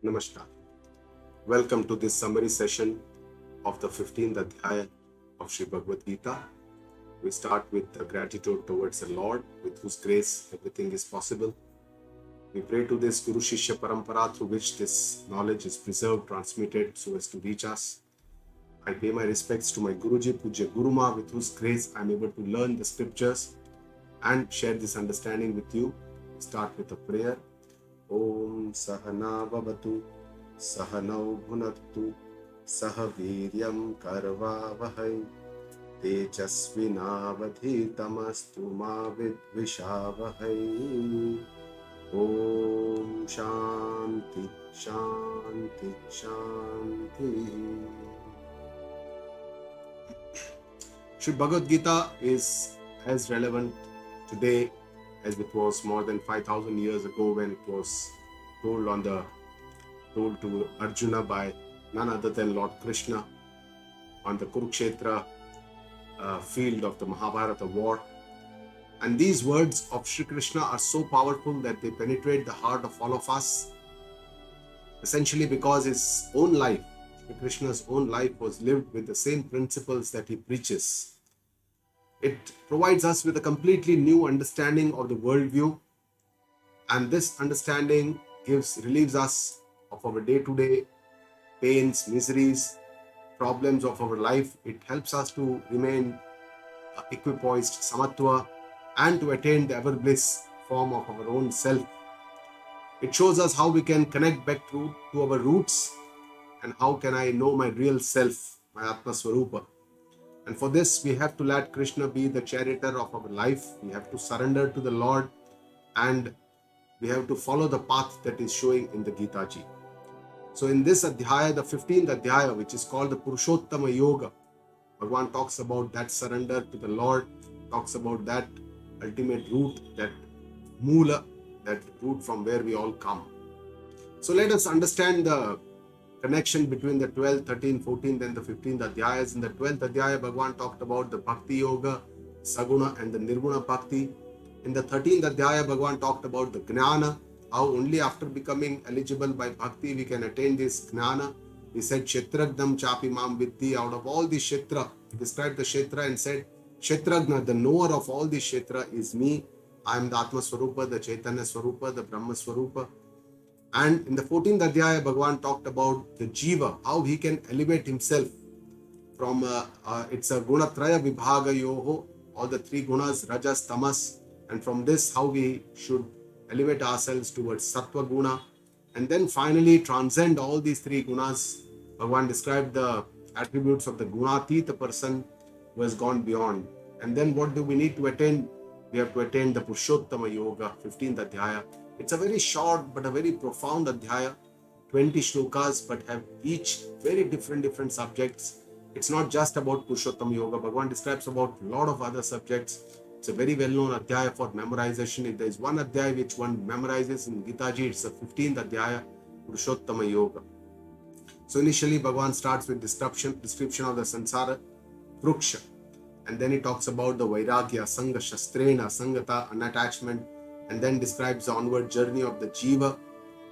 Namaskar. Welcome to this summary session of the 15th Adhyaya of Sri Bhagavad Gita. We start with gratitude towards the Lord, with whose grace everything is possible. We pray to this Guru Shishya Parampara through which this knowledge is preserved, transmitted so as to reach us. I pay my respects to my Guruji, Pujya Guruma, with whose grace I am able to learn the scriptures and share this understanding with you. Start with a prayer. Om Sahana Vavatu Sahanau Bhunattu Sah Viryam Karvavahai Tejasvinavadhitamastu ma vidvishavahai. Om Shanti Shanti Shanti. Sri Bhagavad Gita is as relevant today as it was more than 5,000 years ago when it was told to Arjuna by none other than Lord Krishna on the Kurukshetra field of the Mahabharata war. And these words of Sri Krishna are so powerful that they penetrate the heart of all of us, essentially because his own life, Sri Krishna's own life, was lived with the same principles that he preaches. It provides us with a completely new understanding of the worldview, and this understanding relieves us of our day-to-day pains, miseries, problems of our life. It helps us to remain equipoised, samatva, and to attain the ever-bliss form of our own self. It shows us how we can connect back to our roots and how can I know my real self, my Atma Swarupa. And for this, we have to let Krishna be the charioteer of our life. We have to surrender to the Lord and we have to follow the path that is showing in the Gita Ji. So in this Adhyaya, the 15th Adhyaya, which is called the Purushottama Yoga, Bhagavan talks about that surrender to the Lord, talks about that ultimate root, that Moola, that root from where we all come. So let us understand the connection between the 12th, 13th, 14th and the 15th Adhyayas. In the 12th Adhyaya, Bhagavan talked about the Bhakti Yoga, Saguna and the Nirguna Bhakti. In the 13th Adhyaya, Bhagavan talked about the Jnana, how only after becoming eligible by Bhakti we can attain this Jnana. He said, Kshetragdam Chapi Mam Vitti. Out of all the Kshetra, he described the Kshetra and said, Kshetragna, the knower of all the Kshetra is me. I am the Atma Swarupa, the Chaitanya Swarupa, the Brahma Swarupa. And in the 14th Adhyaya, Bhagavan talked about the Jiva, how he can elevate himself from, it's a Gunatraya Vibhaga Yoho, all the three gunas, Rajas, Tamas, and from this, how we should elevate ourselves towards Sattva Guna. And then finally transcend all these three gunas. Bhagavan described the attributes of the Gunatita person who has gone beyond. And then what do we need to attain? We have to attain the Purushottama Yoga, 15th Adhyaya. It's a very short but a very profound Adhyaya, 20 shlokas, but have each very different subjects. It's not just about Purushottama Yoga. Bhagavan describes about a lot of other subjects. It's a very well-known Adhyaya for memorization. If there is one Adhyaya which one memorizes in Gita Ji, it's the 15th Adhyaya, Purushottama Yoga. So initially, Bhagavan starts with description of the Sansara Vruksha. And then he talks about the Vairagya, Sangha, Shastrena, Sangata, unattachment, and then describes the onward journey of the Jiva.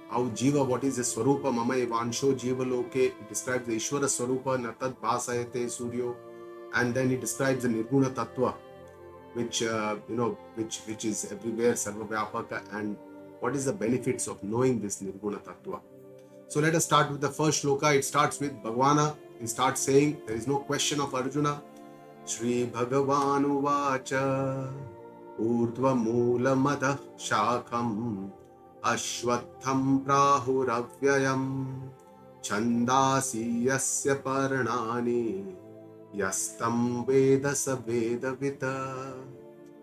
How Jiva, what is the Swarupa, Mama Evansho Jiva Loke. He describes the Ishvara Swarupa, Natad Bhasayate Suryo. And then he describes the Nirguna Tattva, which is everywhere, Sarva Vyapaka, and what is the benefits of knowing this Nirguna Tattva. So let us start with the first shloka. It starts with Bhagavana. He starts saying, there is no question of Arjuna. Shri Bhagavanu Vacha Urdhva Moola Madha Shakham Ashwatham Prahuravyayam Chandasi Yasya Parnani Yastam Vedasa Vedavita.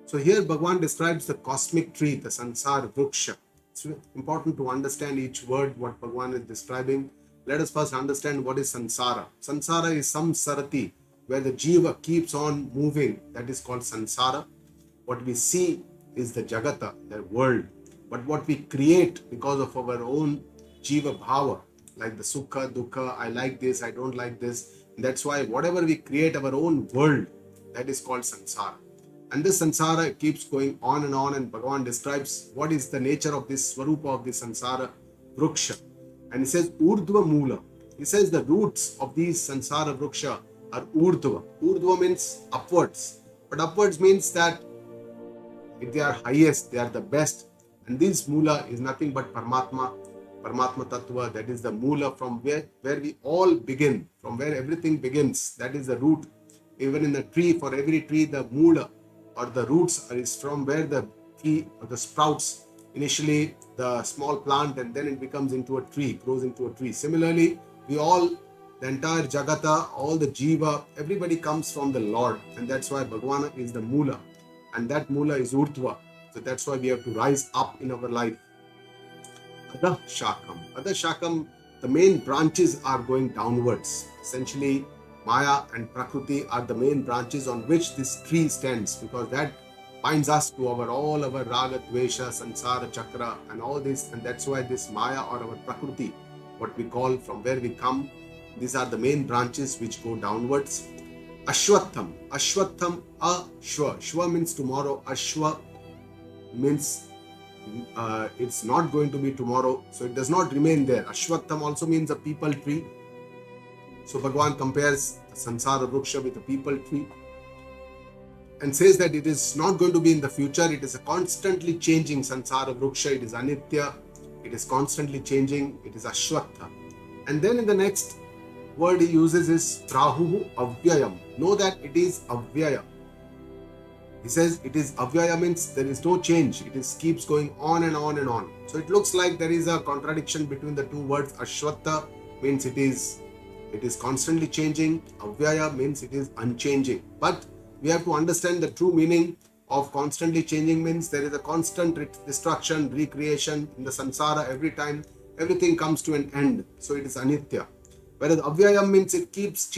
So here Bhagavan describes the cosmic tree, the Sansar Vruksha. It's important to understand each word, what Bhagavan is describing. Let us first understand what is Sansara. Sansara is samsarati, where the Jiva keeps on moving. That is called Sansara. What we see is the Jagata, the world. But what we create because of our own Jiva Bhava, like the Sukha, Dukkha, I like this, I don't like this. That's why whatever we create our own world, that is called Sansara. And this Sansara keeps going on, and Bhagavan describes what is the nature of this Swarupa of this Sansara Vruksha. And he says urdhva mula. He says the roots of these sansara vruksha are urdhva. Urdhva means upwards. But upwards means that if they are highest, they are the best. And this mula is nothing but Paramatma, Paramatma Tattva. That is the mula from where we all begin, from where everything begins. That is the root. Even in the tree, for every tree, the mula or the roots is from where the tree or the sprouts. Initially, the small plant, and then it becomes into a tree, grows into a tree. Similarly, we all, the entire Jagata, all the Jiva, everybody comes from the Lord. And that's why Bhagavana is the mula. And that mula is urdhva. So that's why we have to rise up in our life. Adha Shakam. Adha Shakam, the main branches are going downwards. Essentially, Maya and Prakriti are the main branches on which this tree stands, because that binds us to all our Raga, Dvesha, Sansara, Chakra and all this. And that's why this Maya or our Prakriti, what we call from where we come, these are the main branches which go downwards. Ashwatham. Ashwatham, Ashwa. Shwa means tomorrow. Ashwa means it's not going to be tomorrow. So it does not remain there. Ashwatham also means a peepal tree. So Bhagavan compares the Sansara Vruksha with a peepal tree and says that it is not going to be in the future. It is a constantly changing Sansara Vruksha. It is Anitya. It is constantly changing. It is Ashwatha. And then in the next word he uses is Prahuhu Avyayam. Know that it is Avyaya. He says it is Avyaya means there is no change. It is keeps going on and on and on. So it looks like there is a contradiction between the two words. Ashwatha means it is constantly changing. Avyaya means it is unchanging. But we have to understand the true meaning of constantly changing. Means there is a constant destruction, recreation in the samsara. Every time everything comes to an end. So it is Anitya. Whereas Avyayam means it keeps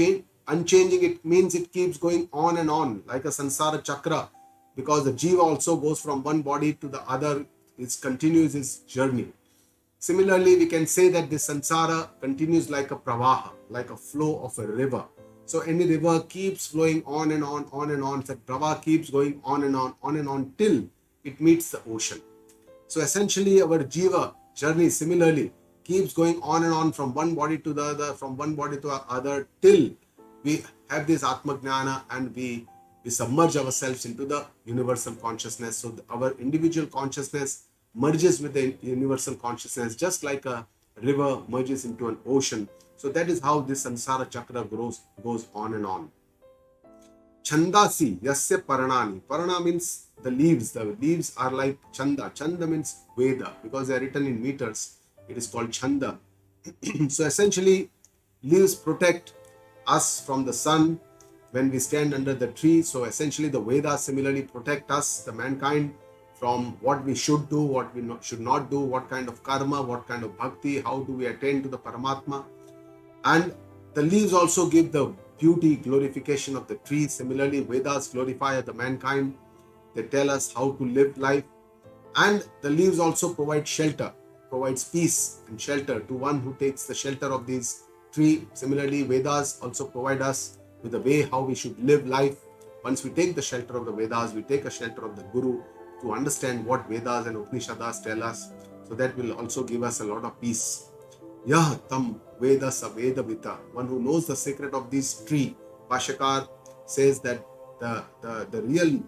unchanging. It means it keeps going on and on like a Sansara Chakra, because the Jiva also goes from one body to the other. It continues its journey. Similarly, we can say that this Sansara continues like a Pravaha, like a flow of a river. So any river keeps flowing on and on, on and on. So Pravaha keeps going on and on till it meets the ocean. So essentially our Jiva journey similarly keeps going on and on from one body to the other, from one body to the other, till we have this Atma Jnana and we submerge ourselves into the universal consciousness. So our individual consciousness merges with the universal consciousness, just like a river merges into an ocean. So that is how this Sansara Chakra goes on and on. Chandasi yasya paranani. Parana means the leaves. The leaves are like Chanda. Chanda means Veda. Because they are written in meters, it is called Chanda. So essentially, leaves protect us from the sun when we stand under the tree. So essentially, the Vedas similarly protect us, the mankind, from what we should do, what we should not do, what kind of karma, what kind of bhakti, how do we attain to the Paramatma. And the leaves also give the beauty, glorification of the tree. Similarly, Vedas glorify the mankind. They tell us how to live life. And the leaves also provide shelter, provides peace and shelter to one who takes the shelter of these tree. Similarly, Vedas also provide us with a way how we should live life. Once we take the shelter of the Vedas, we take a shelter of the Guru to understand what Vedas and Upanishads tell us. So that will also give us a lot of peace. Yah tam Veda sa Veda Vita. One who knows the secret of this tree. Bhashyakar says that the real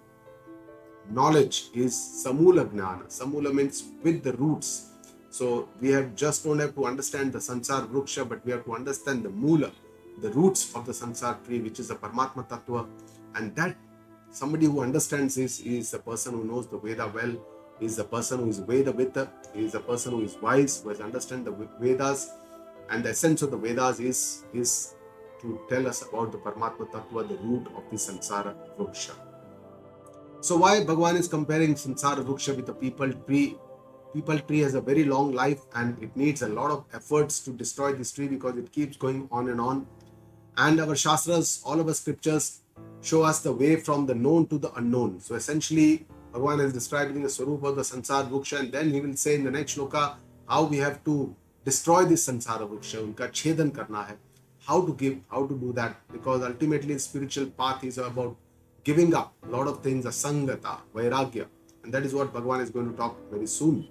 knowledge is Samula Gnana. Samula means with the roots. So we don't have to understand the Sansar Vruksha, but we have to understand the Mula, the roots of the Sansar tree, which is the Paramatma Tattva. And that somebody who understands this is the person who knows the Veda well, is the person who is Veda Vita, is the person who is wise, who has understand the Vedas. And the essence of the Vedas is to tell us about the Paramatma Tattva, the root of the Sansara Vruksha. So why Bhagavan is comparing Sansara Vruksha with a peepal tree? Peepal tree has a very long life and it needs a lot of efforts to destroy this tree because it keeps going on and on. And our Shastras, all of our scriptures show us the way from the known to the unknown. So essentially, Bhagavan is describing the Swarupa of the Sansara Vruksha, and then he will say in the next shloka how we have to destroy this Sansara Vruksha, unka chedan karna hai. How to do that, because ultimately spiritual path is about giving up a lot of things, asangata, vairagya, and that is what Bhagavan is going to talk very soon.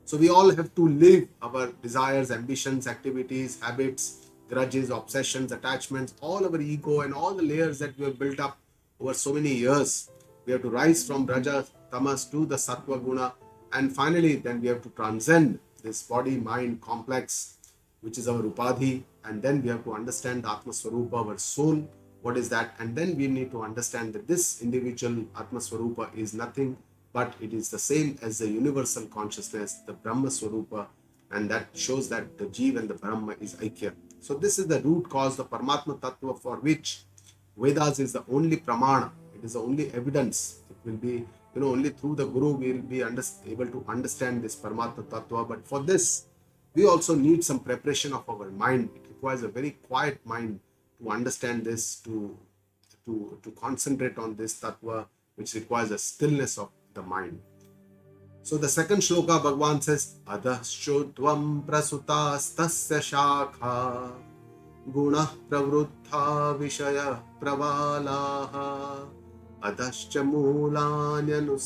So we all have to live our desires, ambitions, activities, habits, grudges, obsessions, attachments, all our ego and all the layers that we have built up over so many years. We have to rise from Raja, Tamas to the Sattva Guna, and finally then we have to transcend this body-mind complex, which is our Upadhi, and then we have to understand the Atma Swarupa, our soul, what is that, and then we need to understand that this individual Atma Swarupa is nothing but it is the same as the universal consciousness, the Brahma Swarupa, and that shows that the Jeev and the Brahma is Aikya. So this is the root cause, the Paramatma Tattva, for which Vedas is the only pramana, it is the only evidence. It will be, only through the Guru we will be able to understand this Paramatma Tattva. But for this, we also need some preparation of our mind. It requires a very quiet mind to understand this, to concentrate on this Tattva, which requires a stillness of the mind. So the second shloka, Bhagavan says, Adashodvam prasutastasya shakha guna pravruddha vishaya pravalaha adascha mulanyanu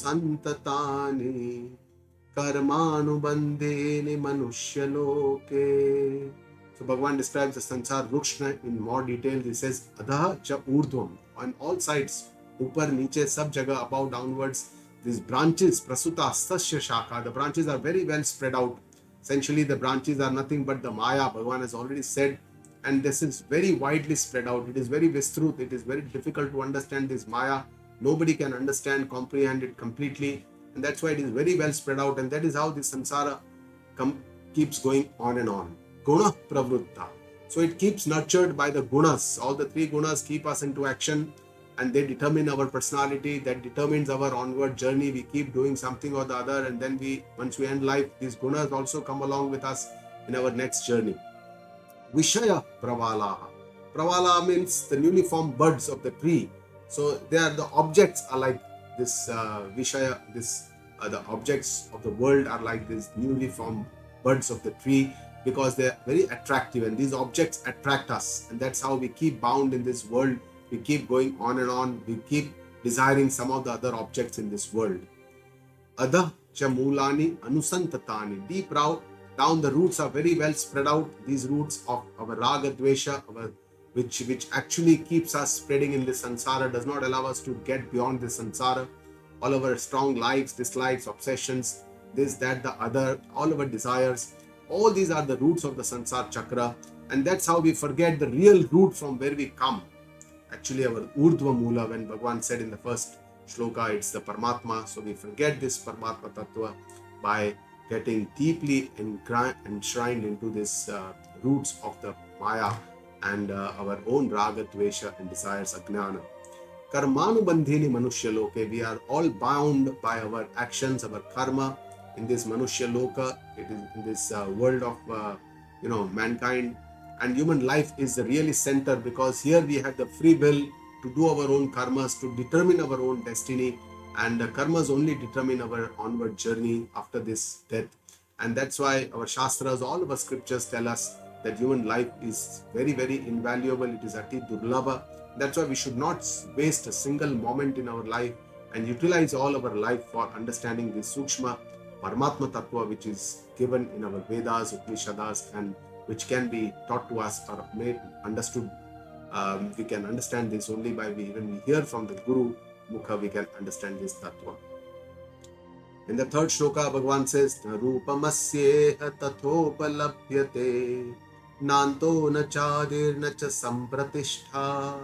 karmanubandheni manushya-loke. So Bhagavan describes the Sansar Vrukshna in more detail. He says, Adha cha urdhvam, on all sides, upar, niche, sab jagah, above, downwards, these branches, prasuta, stasya shaka, the branches are very well spread out. Essentially, the branches are nothing but the Maya, Bhagavan has already said, and this is very widely spread out. It is very vistrut, it is very difficult to understand this Maya. Nobody can understand, comprehend it completely, and that's why it is very well spread out, and that is how this samsara keeps going on and on. Guna pravruddha. So it keeps nurtured by the gunas. All the three gunas keep us into action, and they determine our personality, that determines our onward journey. We keep doing something or the other, and then once we end life, these gunas also come along with us in our next journey. Vishaya pravalaha. Pravala means the newly formed buds of the tree. So the objects are like this Vishaya, the objects of the world are like these newly formed buds of the tree, because they are very attractive, and these objects attract us, and that's how we keep bound in this world. We keep going on and on. We keep desiring some of the other objects in this world. Adha chamulani anusantatani. Deep down the roots are very well spread out. These roots of our raga dvesha, which actually keeps us spreading in this sansara, does not allow us to get beyond this sansara. All our strong likes, dislikes, obsessions, this, that, the other, all our desires, all these are the roots of the sansar chakra, and that's how we forget the real root from where we come. Actually, our urdhva mula, when Bhagavan said in the first shloka, it's the Paramatma. So we forget this Paramatma Tattva by getting deeply enshrined into this roots of the Maya and our own raga, dvesha and desires, ajnana. Karmanubandhini manushya-loke. We are all bound by our actions, our karma in this manushya-loka. It is in this world of mankind. And human life is the really center, because here we have the free will to do our own karmas, to determine our own destiny, and the karmas only determine our onward journey after this death. And that's why our shastras, all of our scriptures tell us that human life is very, very invaluable. It is ati durlabha. That's why we should not waste a single moment in our life, and utilize all our life for understanding this Sukshma Paramatma Tattva, which is given in our Vedas, Upanishads, and which can be taught to us or made understood. We can understand this only by when we hear from the Guru Mukha, we can understand this Tattva. In the third shloka, Bhagavan says, Rupamasyeha tathopalabhyate nanto na chadir na cha sampratishtha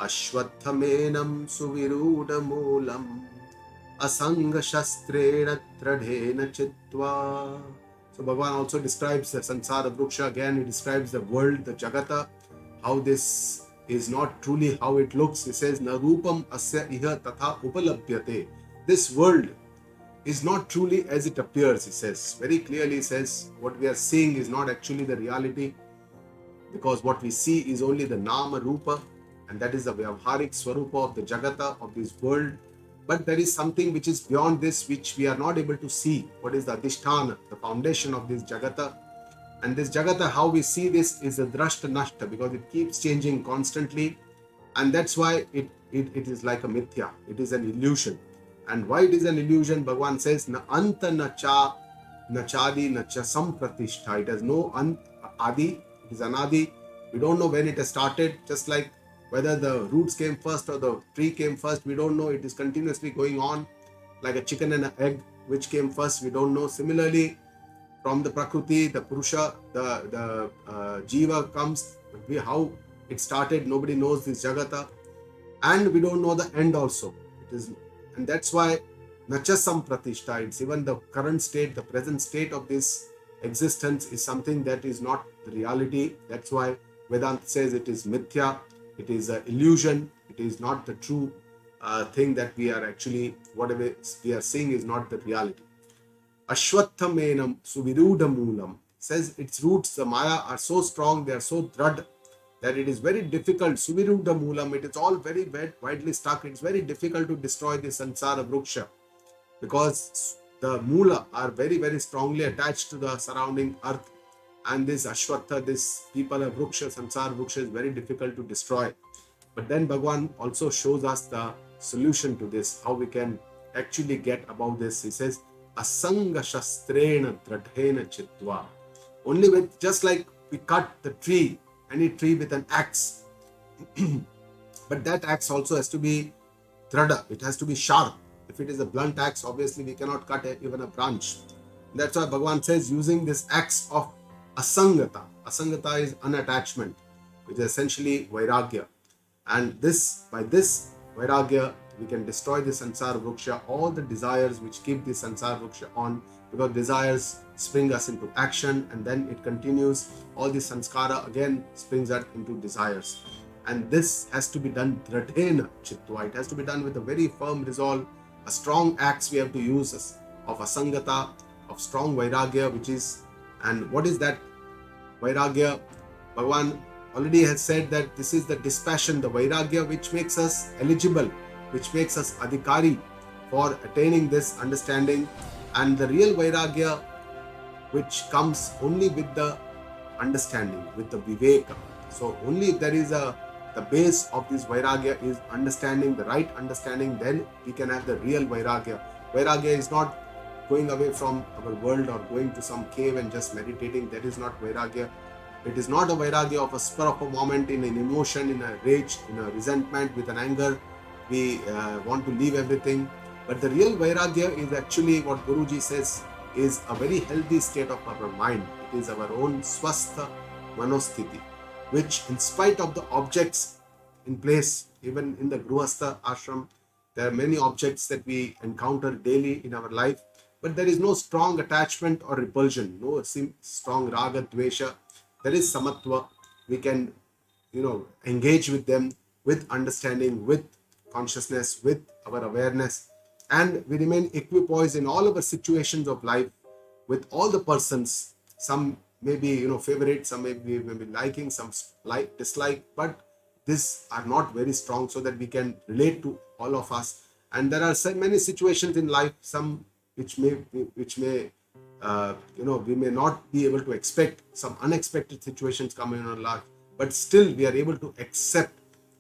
ashwattamenam suviruda moolam asanga shastrena tradhena chitva. So Bhagavan also describes the Sansara Vruksha. Again, he describes the world, the Jagata, how this is not truly how it looks. He says, Narupam asya iha tatha upalabhyate. This world is not truly as it appears, he says. Very clearly he says, what we are seeing is not actually the reality, because what we see is only the Nama Rupa, and that is the Vyavharik Swarupa of the Jagata, of this world. But there is something which is beyond this, which we are not able to see. What is the Adhisthana, the foundation of this Jagata? And this Jagata, how we see this is a Drashta Nashta, because it keeps changing constantly. And that's why it is like a Mithya. It is an illusion. And why it is an illusion? Bhagavan says, Na anta na cha Nachadi nacha sampratishtha. It has no adi, it is anadi. We don't know when it has started, just like whether the roots came first or the tree came first, we don't know. It is continuously going on like a chicken and an egg. Which came first, we don't know. Similarly, from the Prakriti, the Purusha, the Jiva comes, how it started, nobody knows this Jagata, and we don't know the end also. It is, and that's why Nachasam Pratishta, it's even the current state, the present state of this existence is something that is not the reality. That's why Vedanta says it is mithya, it is an illusion, it is not the true thing that we are actually, whatever we are seeing is not the reality. Ashwathamenam Suviruda Moolam says its roots, the Maya, are so strong, they are so drud that it is very difficult. Suviruda Moolam, it is all very widely stuck. It's very difficult to destroy the Sansara Vruksha because the Moola are very, very strongly attached to the surrounding earth. And this Ashwatha, this Pipala Vruksha, Sansara Vruksha is very difficult to destroy. But then Bhagwan also shows us the solution to this, how we can actually get above this. He says, Asanga Shastrena Dradhena Chitva. Only with, just like we cut the tree, any tree with an axe, but that axe also has to be drada, it has to be sharp. If it is a blunt axe, obviously we cannot cut even a branch. That's why Bhagwan says, using this axe of Asangata. Asangata is unattachment, which is essentially Vairagya. And this, by this Vairagya, we can destroy the Sansara Vruksha, all the desires which keep the Sansara Vruksha on, because desires spring us into action and then it continues. All the sanskara again springs us into desires. And this has to be done dradhena chitva. It has to be done with a very firm resolve, a strong axe we have to use of asangata, of strong vairagya, which is, and what is that vairagya? Bhagavan already has said that this is the dispassion, the vairagya which makes us eligible, which makes us adhikari for attaining this understanding. And the real vairagya, which comes only with the understanding, with the viveka. So only if there is the base of this vairagya is understanding, the right understanding, then we can have the real vairagya. Vairagya is not going away from our world or going to some cave and just meditating. That is not vairagya. It is not a vairagya of a spur of a moment, in an emotion, in a rage, in a resentment, with an anger. We want to leave everything. But the real vairagya is actually what Guruji says is a very healthy state of our mind. It is our own swastha manosthiti, which in spite of the objects in place, even in the Gruhastha ashram, there are many objects that we encounter daily in our life, but there is no strong attachment or repulsion, no strong raga, dvesha. There is samatva. We can, engage with them with understanding, with consciousness, with our awareness, and we remain equipoised in all our situations of life with all the persons. Some may be, favorite, some may be liking, some like, dislike, but these are not very strong so that we can relate to all of us. And there are so many situations in life, some which may we may not be able to expect, some unexpected situations come in our life, but still we are able to accept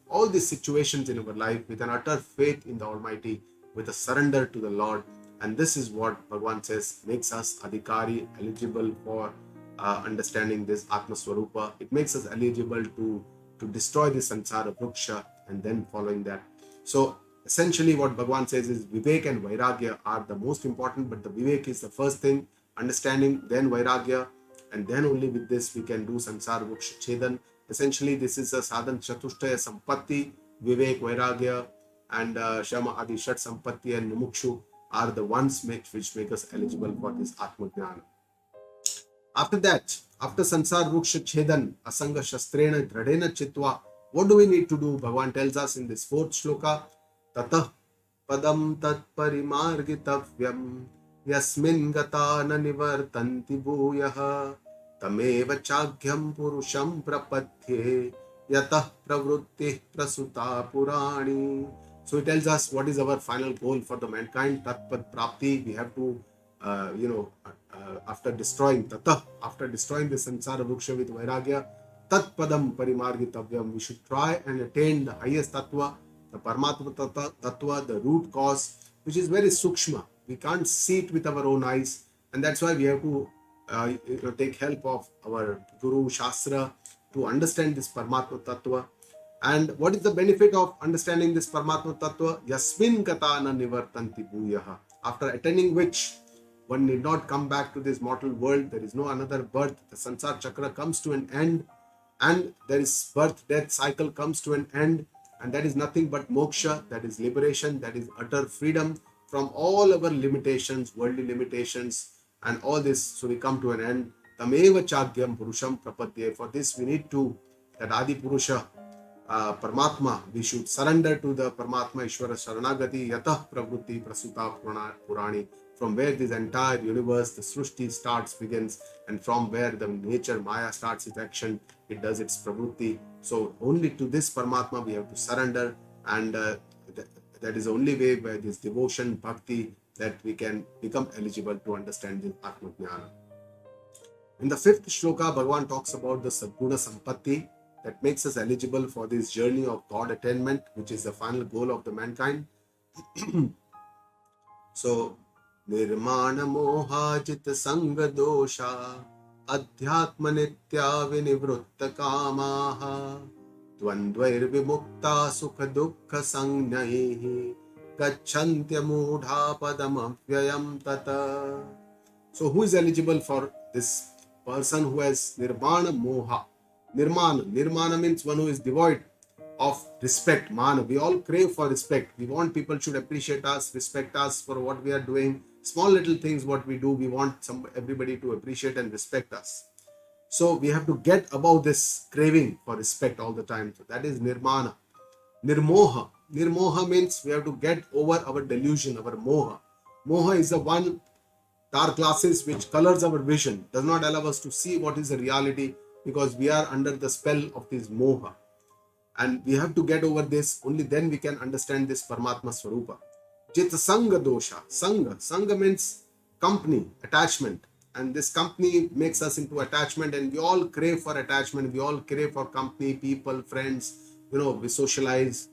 all these situations in our life with an utter faith in the Almighty, with a surrender to the Lord. And this is what Bhagavan says makes us adhikari, eligible for understanding this Atma Swarupa. It makes us eligible to destroy the Sansara Vruksha and then following that. So essentially what Bhagavan says is Vivek and Vairagya are the most important, but the Vivek is the first thing, understanding, then Vairagya, and then only with this we can do Sansara Vruksha Chedan. Essentially this is a Sadhan Chatushtaya Sampatti, Vivek, Vairagya, and Shama Adi Shat Sampatti and Mumukshu are the ones which make us eligible for this Atma Jnana. After that, after Sansar Vruksha Chedan, Asanga Shastrena Dradena Chitva, what do we need to do? Bhagavan tells us in this fourth shloka, Tatah Padam Tat Parimargitavyam Yasmin Gata Na Nivartanti Bhuyaha Tameva Chagyam Purusham Prapathe Yatah Pravrutti Prasuta Purani. So it tells us what is our final goal for the mankind, Tatpad Prapti. We have to, after destroying the Sansara Vruksha with Vairagya, Tat Padam Parimargitavyam, we should try and attain the highest Tattva, the Paramatma Tattva, the root cause, which is very Sukshma. We can't see it with our own eyes. And that's why we have to take help of our Guru Shastra to understand this Paramatma Tattva. And what is the benefit of understanding this Paramatma Tattva? Yasmin kata na nivartanti bhuyaha. After attaining which, one need not come back to this mortal world. There is no another birth. The Sansar Chakra comes to an end, and there is birth, death cycle comes to an end, and that is nothing but moksha, that is liberation, that is utter freedom from all our limitations, worldly limitations, and all this. So we come to an end. Tameva chagyam purusham prapadye. For this we need to, that Adi Purusha, Paramatma, we should surrender to the Paramatma Ishvara Sharanagati Yatah Pravrutti Prasuta Purani, from where this entire universe, the Srushti begins, and from where the nature Maya starts its action, it does its pravrutti. So only to this Paramatma we have to surrender, and that is the only way by this devotion, bhakti, that we can become eligible to understand this Atma Jnana. In the 5th shloka, Bhagavan talks about the Sadguna Sampatti that makes us eligible for this journey of God attainment, which is the final goal of the mankind. So, Nirmana Mohajit Sangha Dosha Adhyatma Nitya Vinivrutta Kamaha Dvandvair Vimukta Sukha Dukkha Sangnaihi Gacchantya Mudha Padam Avyayam Tata. So, who is eligible for this? Person who has Nirvana Moha. Nirmana means one who is devoid of respect. Mana, we all crave for respect. We want people should appreciate us, respect us for what we are doing. Small little things what we do, we want everybody to appreciate and respect us. So we have to get above this craving for respect all the time. So that is Nirmana. Nirmoha. Nirmoha means we have to get over our delusion, our moha. Moha is the one dark glasses which colors our vision, does not allow us to see what is the reality, because we are under the spell of this moha. And we have to get over this. Only then we can understand this Paramatma Swarupa. Jita Sangha Dosha. Sangha means company, attachment. And this company makes us into attachment, and we all crave for attachment. We all crave for company, people, friends. We socialize,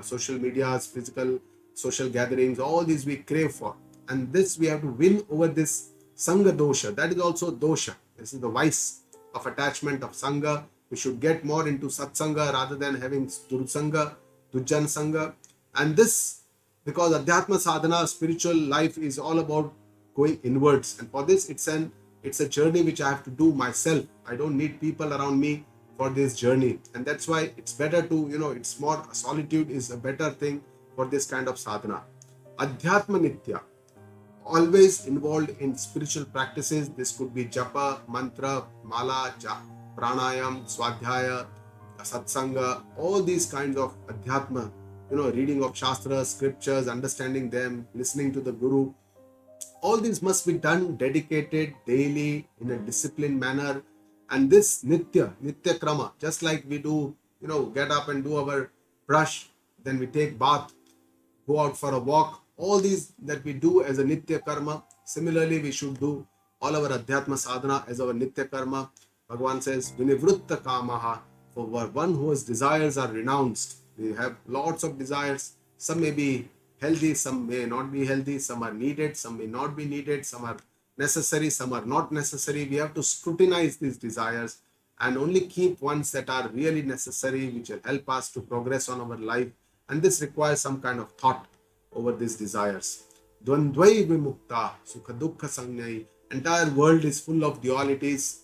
social medias, physical, social gatherings, all these we crave for. And this we have to win over this Sangha Dosha. That is also dosha. This is the vice of attachment of Sangha. We should get more into Satsanga rather than having Dursanga, Dujjan Sangha. And this, because Adhyatma Sadhana, spiritual life, is all about going inwards. And for this, it's a journey which I have to do myself. I don't need people around me for this journey. And that's why it's better to, it's more, solitude is a better thing for this kind of sadhana. Adhyatma Nitya, always involved in spiritual practices. This could be japa, mantra, mala, pranayam, swadhyaya, satsanga, all these kinds of adhyatma, reading of shastras, scriptures, understanding them, listening to the guru. All these must be done dedicated daily in a disciplined manner. And this nitya krama, just like we do, get up and do our brush, then we take bath, go out for a walk. All these that we do as a nitya karma, similarly we should do all our adhyatma sadhana as our nitya karma. Bhagavan says, Vinivrutta kamaha, for one whose desires are renounced. We have lots of desires. Some may be healthy, some may not be healthy, some are needed, some may not be needed, some are necessary, some are not necessary. We have to scrutinize these desires and only keep ones that are really necessary, which will help us to progress on our life. And this requires some kind of thought over these desires. Dvandvai vimukta, sukha dukkha sangnai. Entire world is full of dualities.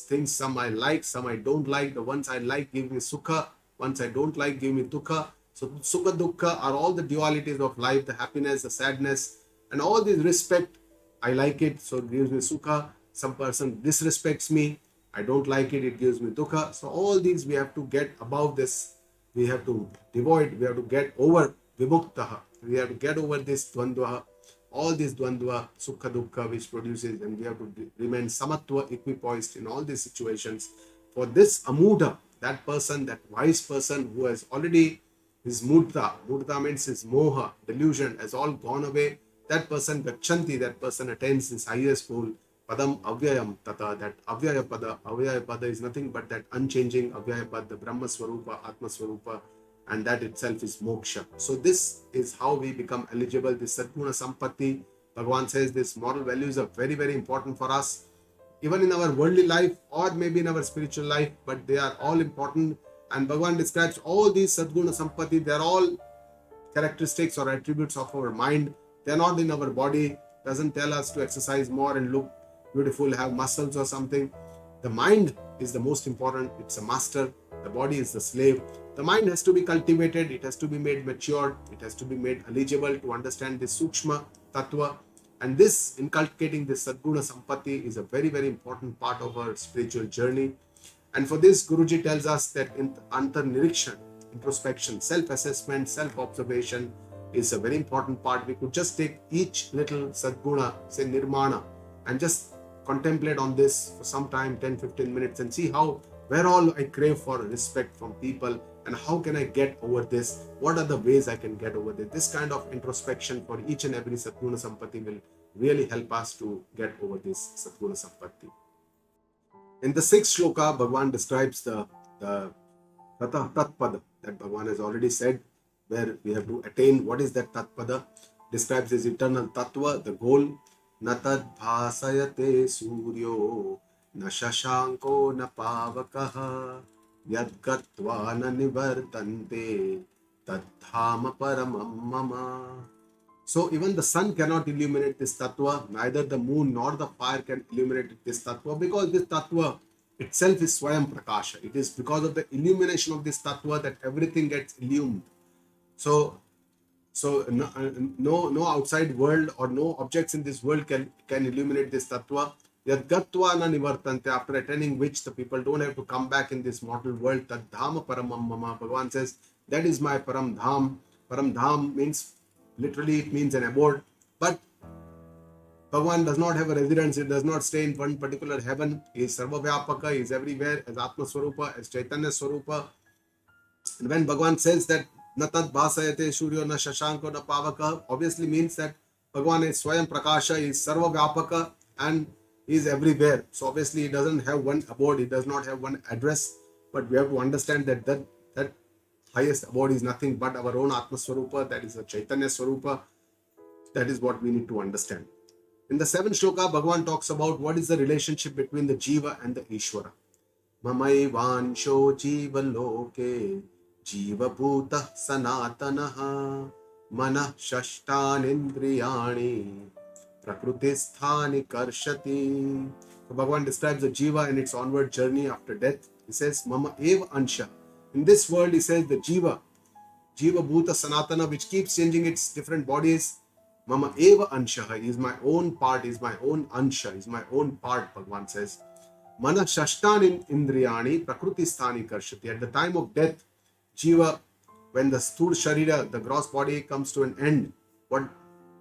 Things some I like, some I don't like. The ones I like give me sukha, ones I don't like give me dukkha. So sukha dukkha are all the dualities of life, the happiness, the sadness, and all these respect. I like it, so it gives me sukha. Some person disrespects me, I don't like it, it gives me dukkha. So all these we have to get above this. We have to get over vimuktaha. We have to get over this dvandva, all these dvandva, sukha dukkha, which produces, and we have to remain samatva, equipoised in all these situations. For this amudha, that person, that wise person who has already his mudta means his moha, delusion, has all gone away. That person gachanti, that person attains this highest goal. Padam avyayam tata, that avyaya pada is nothing but that unchanging avyaya pada, the Brahma Swarupa, Atma Swarupa, and that itself is moksha. So this is how we become eligible, this Sadguna Sampatti, Bhagavan says these moral values are very, very important for us, even in our worldly life or maybe in our spiritual life, but they are all important. And Bhagavan describes all these Sadguna Sampatti, they are all characteristics or attributes of our mind. They are not in our body. Doesn't tell us to exercise more and look beautiful, have muscles or something. The mind is the most important. It's a master. The body is the slave. The mind has to be cultivated. It has to be made matured. It has to be made eligible to understand the Sukshma Tattva. And this, inculcating this Sadguna Sampatti, is a very, very important part of our spiritual journey. And for this, Guruji tells us that in Antarnirikshan, introspection, self-assessment, self-observation is a very important part. We could just take each little Sadguna, say Nirmana, and just contemplate on this for some time, 10-15 minutes, and see how, where all I crave for respect from people, and how can I get over this? What are the ways I can get over this? This kind of introspection for each and every Sadguna Sampatti will really help us to get over this Sadguna Sampatti. In the 6th shloka, Bhagavan describes the Tatpada that Bhagavan has already said, where we have to attain. What is that Tatpada? Describes his eternal Tattva, the goal. Natad bhasayate suryo na shashanko na pavakaha yad gatva na nivartante tadhama paramam mama. So even the sun cannot illuminate this Tattva, neither the moon nor the fire can illuminate this Tattva, because this Tattva itself is Swayam Prakasha. It is because of the illumination of this Tattva that everything gets illumined. So no outside world or no objects in this world can illuminate this Tattva. Yad gatva na nivartante, after attaining which the people don't have to come back in this mortal world. Tad dhama paramam mama. Bhagavan says, that is my param dham. Param dham means, literally it means an abode. But Bhagavan does not have a residence. He does not stay in one particular heaven. He is Sarva Vyapaka. He is everywhere as Atma Swarupa, as Chaitanya Swarupa. And when Bhagavan says that Natad bhasayate suryo na shashanko na pavaka, obviously means that Bhagavan is Swayam Prakasha, he is Sarva Vyapaka, and he is everywhere. So obviously he doesn't have one abode, he does not have one address, but we have to understand that highest abode is nothing but our own Atma Swarupa, that is a Chaitanya Swarupa. That is what we need to understand. In the 7th shloka, Bhagavan talks about what is the relationship between the Jiva and the Ishvara. Mamai vansho jiva loke jiva bhuta sanatanaha manah shashtanindriyani prakrutisthani karshati. So Bhagavan describes the Jiva and its onward journey after death. He says, Mama eva ansha. In this world, he says the Jiva Bhuta Sanatana, which keeps changing its different bodies. Mama eva ansha is my own part, is my own ansha, is my own part, Bhagavan says. Mana shashtan indriyani prakriti sthani karshati. At the time of death, Jiva, when the sthul sharira, the gross body, comes to an end, what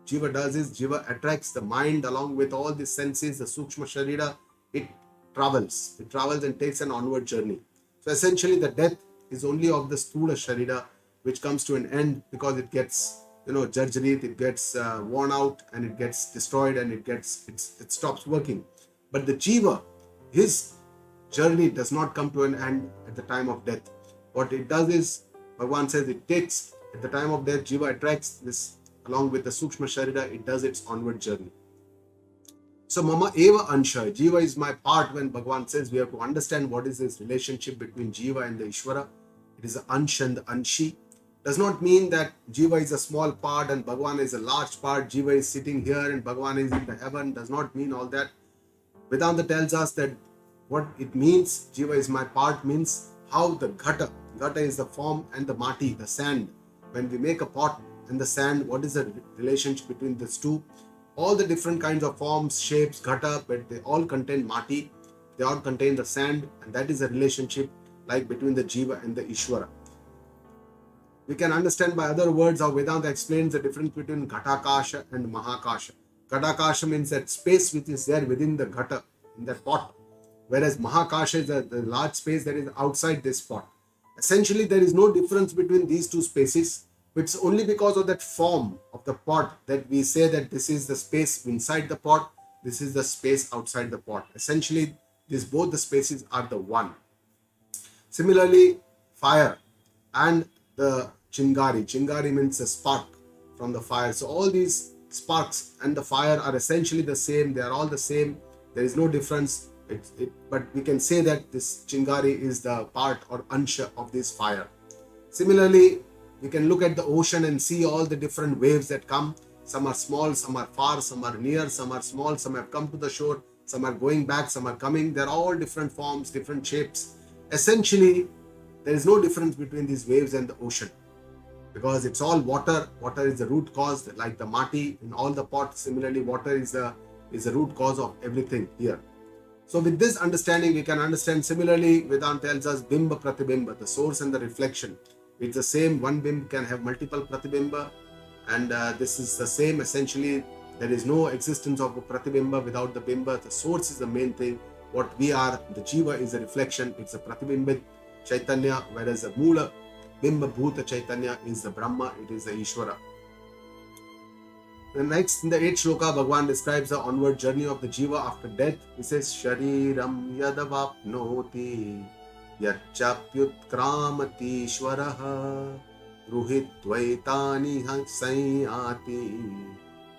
Jiva does is Jiva attracts the mind along with all the senses, the Sukshma Sharira. It travels and takes an onward journey. So essentially the death is only of the Sthula Sharira, which comes to an end because it gets, jarjarit, it gets worn out and it gets destroyed and it stops working. But the Jiva, his journey does not come to an end at the time of death. What it does is, Bhagavan says, it takes, at the time of death, Jiva attracts this along with the Sukshma Sharira, it does its onward journey. So Mama Eva Ansha, Jiva is my part. When Bhagavan says, we have to understand what is this relationship between Jiva and the Ishvara. It is the Ansh and the Anshi. Does not mean that Jiva is a small part and Bhagavan is a large part. Jiva is sitting here and Bhagavan is in the heaven. Does not mean all that. Vedanta tells us that what it means, Jiva is my part, means how the Ghata is the form, and the Mati, the sand. When we make a pot and the sand, what is the relationship between these two? All the different kinds of forms, shapes, Ghata, but they all contain Mati, they all contain the sand, and that is a relationship like between the Jiva and the Ishvara. We can understand by other words how Vedanta explains the difference between Ghatakasha and Mahakasha. Ghatakasha means that space which is there within the Ghata, in that pot, whereas Mahakasha is the large space that is outside this pot. Essentially, there is no difference between these two spaces. It's only because of that form of the pot that we say that this is the space inside the pot, this is the space outside the pot. Essentially, both the spaces are the one. Similarly, fire and the Chingari. Chingari means a spark from the fire. So all these sparks and the fire are essentially the same. They are all the same. There is no difference. But we can say that this Chingari is the part or ansha of this fire. Similarly, we can look at the ocean and see all the different waves that come. Some are small, some are far, some are near, some are small, some have come to the shore, some are going back, some are coming. They're all different forms, different shapes. Essentially, there is no difference between these waves and the ocean, because it's all water. Water is the root cause, like the mati in all the pots. Similarly, water is the root cause of everything here. So with this understanding, we can understand. Similarly, Vedanta tells us bimba pratibimba, the source and the reflection. It's the same. One bimb can have multiple pratibimba, and this is the same. Essentially, there is no existence of a pratibimba without the bimba. The source is the main thing. What we are, the jiva is a reflection. It's a pratibimbit Chaitanya, whereas the Mula Bimba Bhuta Chaitanya is the Brahma, it is the Ishvara. The next, in the 8th shloka, Bhagavan describes the onward journey of the jiva after death. He says, Shariram yadavapnoti yachapyutkramati shvaraha ruhitvaitani sanyati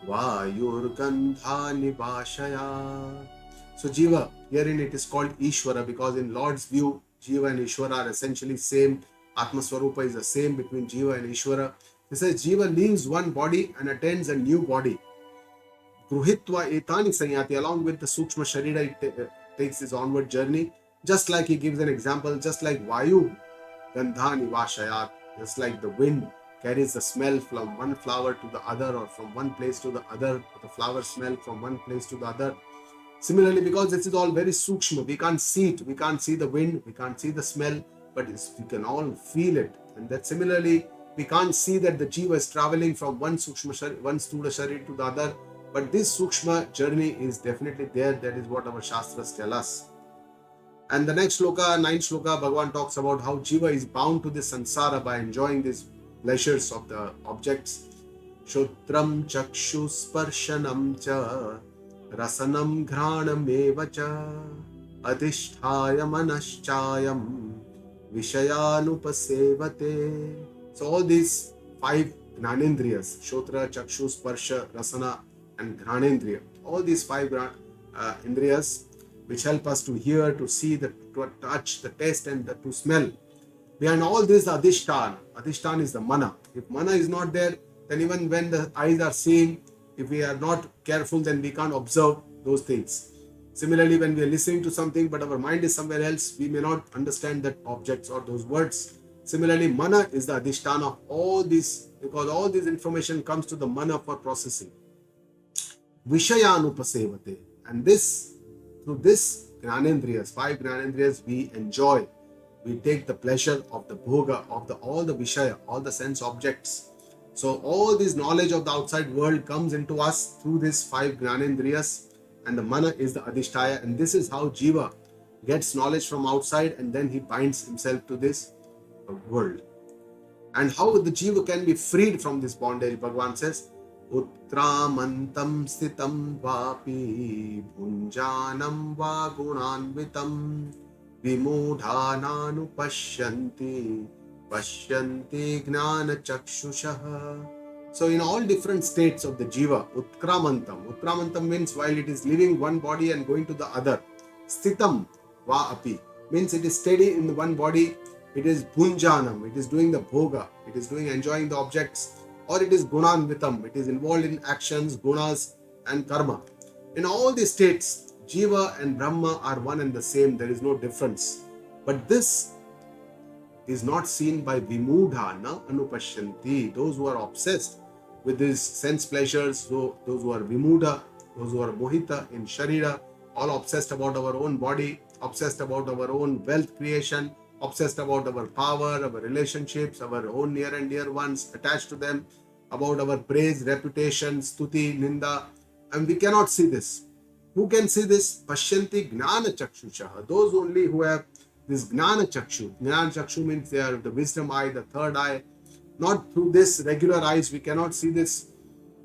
vayurgandhani vashaya. So jiva, herein it is called Ishvara, because in Lord's view, Jiva and Ishvara are essentially same. Atma Swarupa is the same between Jiva and Ishvara. He says Jiva leaves one body and attends a new body. Gruhitva etani sanyati, along with the Sukshma Sharira, it takes his onward journey. Just like he gives an example, just like Vayu Gandhani Vashayat, just like the wind carries the smell from one flower to the other, or from one place to the other, the flower smell from one place to the other. Similarly, because this is all very sukshma, we can't see it, we can't see the wind, we can't see the smell, but we can all feel it. And that similarly, we can't see that the jiva is traveling from one sukshma sharir, one stula sharir to the other, but this sukshma journey is definitely there. That is what our shastras tell us. And the next shloka, 9th shloka, Bhagavan talks about how jiva is bound to this sansara by enjoying these pleasures of the objects. Shotram chakshu sparshanam cha rasanam ghranam evacha adhisthaya manaschayam vishayanupasevate. So all these 5 gnanendriyas, Shotra, Chakshu, Sparsha, Rasana and Ghranendriya, all these 5 indriyas which help us to hear, to see, to touch, the taste and to smell. Behind all this, the Adhishtan. Adhishtan is the mana. If mana is not there, then even when the eyes are seeing, if we are not careful, then we can't observe those things. Similarly, when we are listening to something but our mind is somewhere else, we may not understand that objects or those words. Similarly, mana is the adhisthana of all this, because all this information comes to the mana for processing. Vishayanupasevate. And this, through this gnanendriyas, 5 gnanendriyas, we enjoy, we take the pleasure of the bhoga, of all the vishaya, all the sense objects. So all this knowledge of the outside world comes into us through these 5 gnanendriyas, and the mana is the adhisthaya, and this is how jiva gets knowledge from outside, and then he binds himself to this world. And how the jiva can be freed from this bondage, Bhagavan says, Utramantam stitam vapi bhunjanam va gunanvitam vimudhananu pashyanti gnana chakshushaha. So in all different states of the jiva, Utkramantam means while it is leaving one body and going to the other. Stitam va api means it is steady in the one body. It is bhunjanam, it is doing the bhoga, it is enjoying the objects, or it is gunanvitam, it is involved in actions, gunas and karma. In all these states, jiva and Brahma are one and the same, there is no difference. But this is not seen by vimudha na anupashyanti, those who are obsessed with these sense pleasures, those who are vimudha, those who are mohita in sharira, all obsessed about our own body, obsessed about our own wealth creation, obsessed about our power, our relationships, our own near and dear ones, attached to them, about our praise, reputation, stuti, ninda, and we cannot see this. Who can see this? Pashyanti gnana chakshushaha, those only who have this gnana chakshu. Gnana chakshu means they are the wisdom eye, the third eye. Not through this regular eyes, we cannot see this,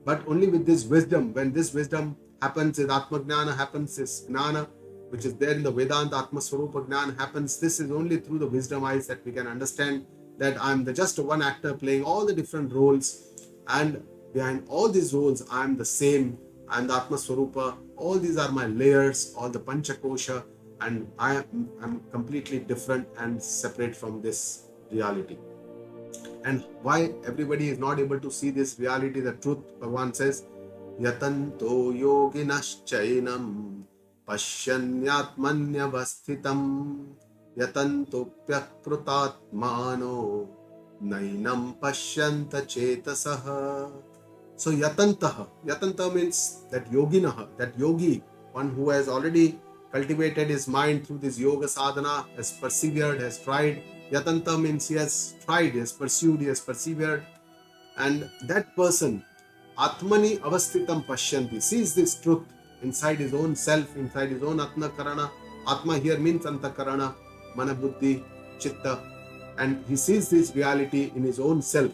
but only with this wisdom. When this wisdom happens, this Atma Gnana happens, this Gnana, which is there in the Vedanta, Atma Swarupa Gnana happens. This is only through the wisdom eyes that we can understand that I am just one actor playing all the different roles, and behind all these roles, I am the same. I am the Atma Swarupa. All these are my layers, all the Panchakosha, and I'm completely different and separate from this reality. And why everybody is not able to see this reality, the truth, Bhagavan says, Yatanto yoginaschainam pashyanyatmanyavasthitam yatantopyakrutatmano nainam pashyanta chetasaha. So yatanta means that yoginaha, that yogi, one who has already cultivated his mind through this yoga sadhana, has persevered, has tried. Yatanta means he has tried, he has pursued, he has persevered. And that person, Atmani avasthitam pashyanti, sees this truth inside his own self, inside his own Atma Karana. Atma here means Antakarana, Mana Buddhi, Chitta. And he sees this reality in his own self.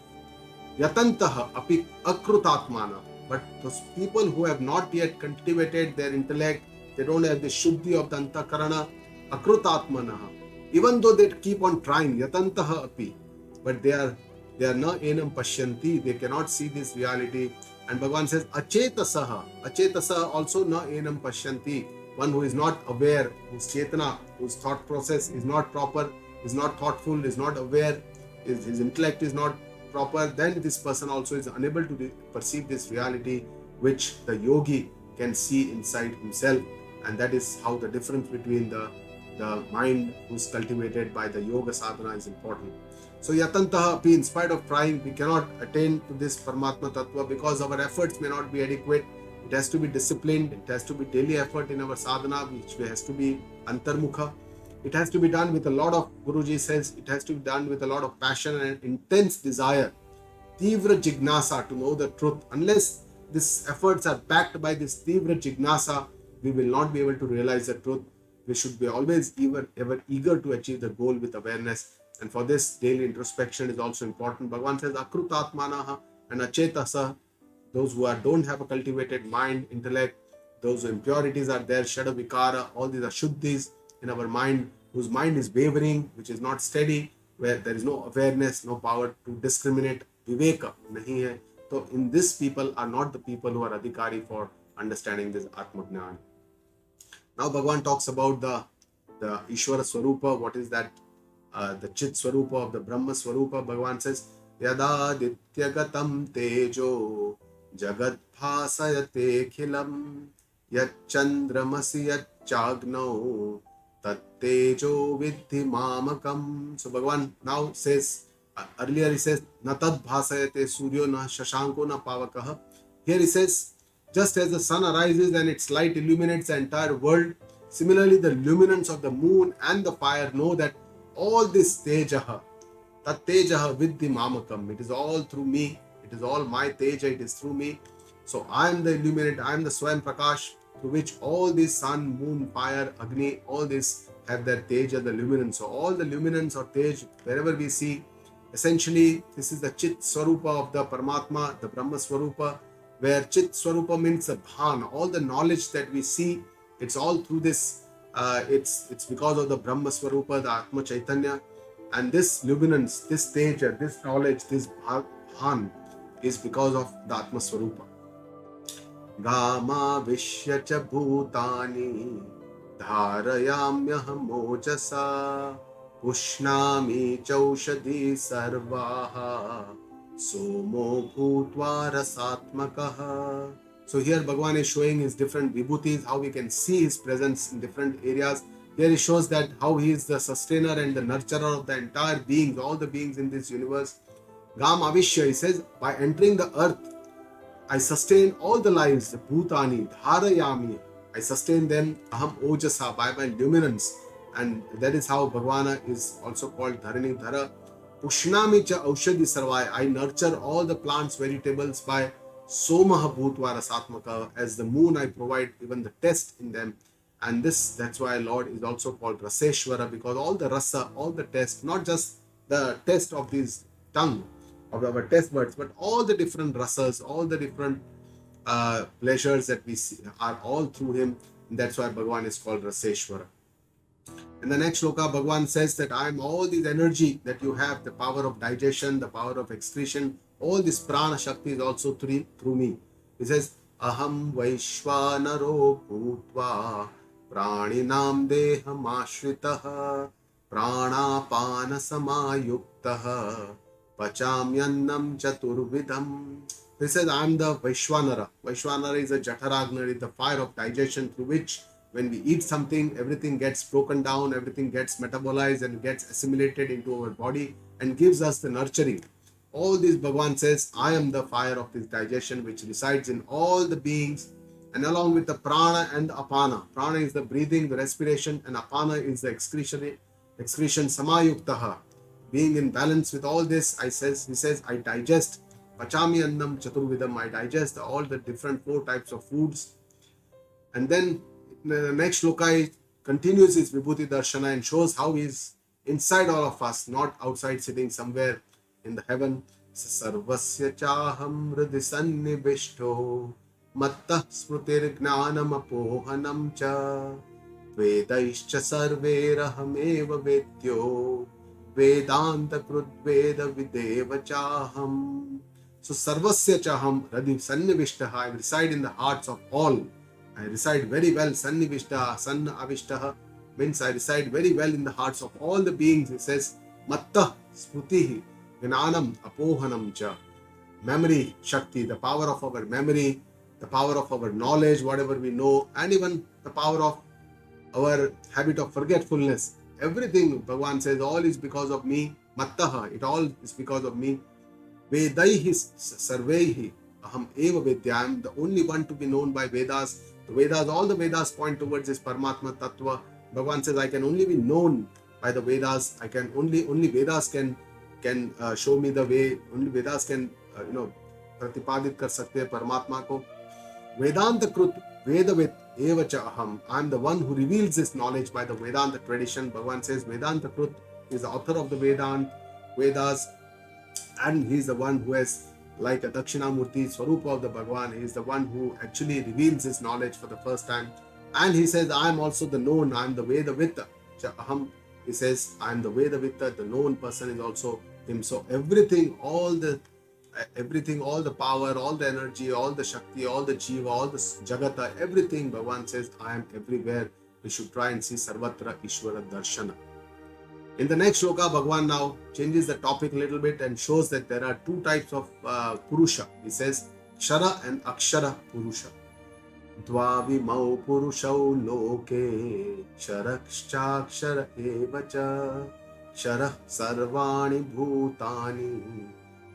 Yatantaha api akrutatmana. But those people who have not yet cultivated their intellect, they don't have the Shuddhi of the Antakarana, akrutatmanaha. Even though they keep on trying, yatantaha api, but they are na enam pashyanti, they cannot see this reality. And Bhagavan says, achetasaha also na enam pashyanti, one who is not aware, whose chetana, whose thought process is not proper, is not thoughtful, is not aware, his intellect is not proper, then this person also is unable to perceive this reality which the yogi can see inside himself. And that is how the difference between the mind who's cultivated by the yoga sadhana is important. So yatantaha api, in spite of trying, we cannot attain to this Paramatma Tattva because our efforts may not be adequate. It has to be disciplined, it has to be daily effort in our sadhana, which has to be antarmukha. It has to be done with a lot of, Guruji says, it has to be done with a lot of passion and intense desire. Tivra jignasa, to know the truth. Unless these efforts are backed by this tivra jignasa, we will not be able to realize the truth. We should be always ever eager to achieve the goal with awareness. And for this, daily introspection is also important. Bhagavan says, akrutatmanaha and achetasa, those who don't have a cultivated mind, intellect, those impurities are there, shada vikara, all these are shuddhis in our mind, whose mind is wavering, which is not steady, where there is no awareness, no power to discriminate, viveka nahi hai. So in this, people are not the people who are adhikari for understanding this Atmajnana. Now Bhagavan talks about the Ishvara Swarupa. What is that? The Chit Swarupa of the Brahma Swarupa. Bhagavan says, Yada dityagatam tejo jagat bhasayate khilam yat chandramasi yat chagno tat tejo vidhi mamakam. So Bhagavan now says, earlier he says, Natad bhasayate suryo na shashanko na pavakaha. Here he says, just as the sun arises and its light illuminates the entire world, similarly the luminance of the moon and the fire know that all this tejaha, tat tejaha vidhi mamakam, it is all through me, it is all my teja, it is through me. So I am the illuminate, I am the Swayam Prakash, through which all this sun, moon, fire, Agni, all this have their teja, the luminance. So all the luminance or tej, wherever we see, essentially this is the Chit Swarupa of the Paramatma, the Brahma Swarupa, where Chit Swarupa means the bhan, all the knowledge that we see, it's all through this, it's because of the Brahma Swarupa, the Atma Chaitanya, and this luminance, this teja, this knowledge, this bhan is because of the Atma Swarupa. Gama Vishya cha bhutani dharayamyaham ojasa pushnami chaushadhi sarvaha somo bhutva rasatmakaha. So here Bhagavan is showing his different vibhutis, how we can see his presence in different areas. Here he shows that how he is the sustainer and the nurturer of the entire beings, all the beings in this universe. Gam Avishya, he says, by entering the earth, I sustain all the lives, the bhutani, dharayami, I sustain them, aham ojasa, by my luminance. And that is how Bhagavana is also called Dharani Dhara. Pushnami cha aushadhi sarvai, I nurture all the plants, vegetables by somaha bhutva rasatmaka, as the moon I provide even the test in them. And that's why Lord is also called Raseshwara, because all the rasa, all the test, not just the test of this tongue, of our test buds, but all the different rasas, all the different pleasures that we see are all through him. And that's why Bhagavan is called Raseshwara. In the next shloka, Bhagavan says that I am all this energy that you have, the power of digestion, the power of excretion, All this prana shakti is also through me. He says, Aham Vaishvanaro Bhutva Praninam Deham Ashritah Pranapana Samayuktah Pachamyannam Chaturvidam. He says, I am the Vaishwanara. Vaishwanara is a Jatharagni, the fire of digestion through which when we eat something, everything gets broken down, everything gets metabolized and gets assimilated into our body and gives us the nurturing. All this Bhagavan says, I am the fire of this digestion which resides in all the beings, and along with the prana and the apana. Prana is the breathing, the respiration, and apana is the excretion samayuktaha. Being in balance with all this, he says, I digest. Pachami annam chaturvidam, I digest all the different 4 types of foods. And then the next shloka, he continues his Vibhuti Darshana and shows how he is inside all of us, not outside sitting somewhere in the heaven. Sarvasya chaham hridhi sannivishto mattah smrutir gnanam apohanam cha vedaischa sarverahameva vedyo vedanta krut veda videva chaham. So sarvasya chaham hridhi sannivishtaha, I reside in the hearts of all. I reside very well. Sannivishtaha, sanna avishtaha means I reside very well in the hearts of all the beings. He says, mattah smrutihi gnanam apohanam cha. Memory, Shakti, the power of our memory, the power of our knowledge, whatever we know, and even the power of our habit of forgetfulness. Everything, Bhagavan says, all is because of me. Mattaha, it all is because of me. Vedaihi sarveihi aham eva vedya. I am the only one to be known by Vedas. The Vedas, all the Vedas point towards this Paramatma Tattva. Bhagavan says, I can only be known by the Vedas. I can only Vedas can show me the way. Only Vedas can प्रतिपादित कर सकते हैं परमात्मा को. Vedanta krut vedavit evacha aham. I am the one who reveals this knowledge by the Vedanta tradition. Bhagavan says Vedanta krut is the author of the Vedas, and he is the one who has, like a Dakshinamurti, Swarupa of the Bhagavan, he is the one who actually reveals his knowledge for the first time. And he says, I am also the known, I am the Vedavitta. Aham, he says, I am the Vedavitta, the known person is also him. So everything, all the power, all the energy, all the Shakti, all the Jiva, all the Jagata, everything, Bhagavan says, I am everywhere. We should try and see Sarvatra Ishvara Darshana. In the next shloka, Bhagavan now changes the topic a little bit and shows that there are 2 types of Purusha. He says, Kshara and Akshara Purusha. Dvavimau Purushau Loke Ksharakshakshara Evacha Kshara Sarvani Bhutani